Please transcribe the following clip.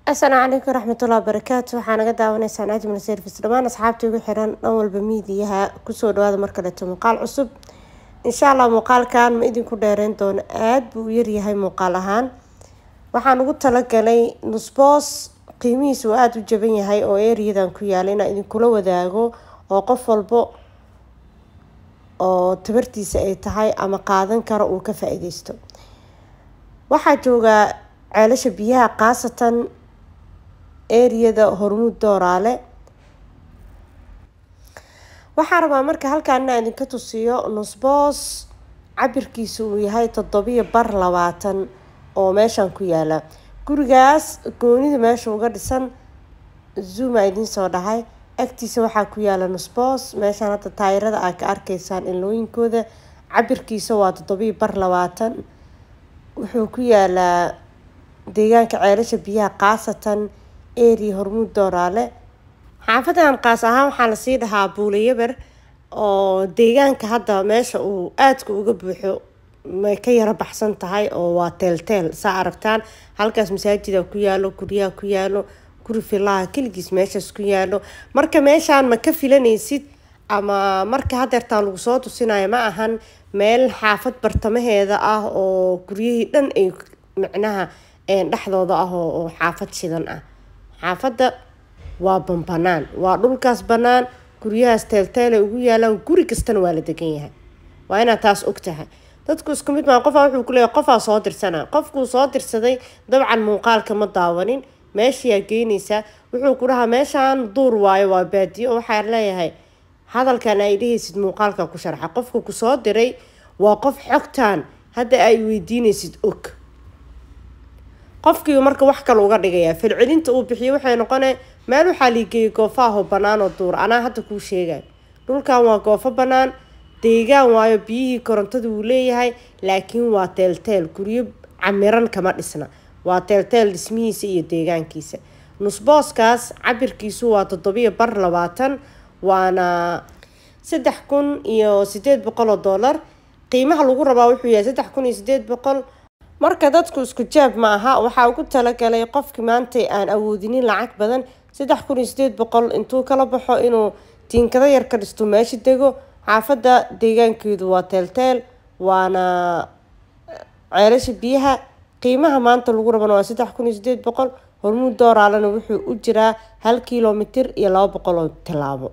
السلام عليكم ورحمة الله وبركاته. waxaan naga daawanaysaa Najm Service dhamaan asxaabta ugu xiran dhan walba miidiyaha ku soo dhawaada mar kale muuqaal cusub. insha Allah muuqaalkan ma idin ku dheereen doono aad buu yar yahay muuqaal ahaan. waxaan ugu talagalay nusboos qiimihiisu aad u jaban yahay oo area-dan ku yaal in idin kula wadaago oo qof walbo oo tabartiisa ay tahay ama qaadan karo uu ka faa'iideysto. waxaa jooga ceelasha biyaha qaasatan area-da Hormuud Dooraale. waxaan rabaa marka halkaan idin ka tusiyo nusboos cabirkiisu uu yahay 7.20 oo meeshan ku yaala. gurigaas goonida meesha uga dhisan zoom idin soo dhahay agtiisa waxaa ku yaala nusboos meeshan hadda taayirada aad ka arkaysaan ilooyinkooda cabirkiisa waa 7.20 wuxuu ku yaalaa deegaanka ceelasha biyaha qaasatan area Hormuud Dooraale. xaafadan qaas ahaan waxaa la sii dhahaa Buulayabar oo deegaanka hadda meesha uu aadka uga buuxo may ka yara baxsan tahay oo waa teelteel saa aragtaan halkaas masaajida ku yaalo guryaha ku yaalo guri filaha kaligiis meeshaas ku yaalo. marka meeshaan ma ka filanaysid ama marka hadeertaan lagu soo tusinayo ma ahan meel xaafad bartamaheeda ah oo guryihii dhan ay macnaha dhaxdooda ah oo xaafad shidan ah. xaafada waa banaan waa dhulkaas banaan guryahaas teelteel ugu yaalaan guri kastana waa la degan yahay. waa inaad taas ogtahay. dadku isku mid ma qof wuxuu ku leeyahay qof soo dirsanaa qofku soo dirsaday dabcan muuqaalka ma daawanin meeshii ay geynaysa wuxuu ku dhahaa meeshaan duur waayo waa baadiyo waxa leeyahay hadalkan ay dhihaysid muuqaalka ku sharxa qofku ku soo diray waa qof xogtaan hadda ay weydiinaysid og qofkii marka wax kale uga dhigaya filcilinta uu bixiyo waxay noqonay meel waxa liigay goofaha banaan oo duur ana hadda ku sheegay dhulkan waa goofa banaan deegaan waayo biyihii korontadu uu leeyahay laakiin waa teelteel guriyo camiran kama dhisna waa teelteel dhismihiisa iyo deegaankiisa. nusbooskaas cabirkiisu waa 7.20 waana $3,800 qiimaha lagu rabaa wuxuu yahay $3,800. marka dadku isku jaab ma aha waxa ugu talagalay qofkii maanta aan awoodinin lacag badan $3,800 intuu kala baxo inuu tiinkada yar ka dhisto meesha dego. xaafada deegaankeedu waa teelteel waana ceelasha biyaha qiimaha maanta lagu rabana waa $3,800. Hormuud Dooraalena wuxuu u jiraa 1 kiiloomitir iyo 200 tilaabo.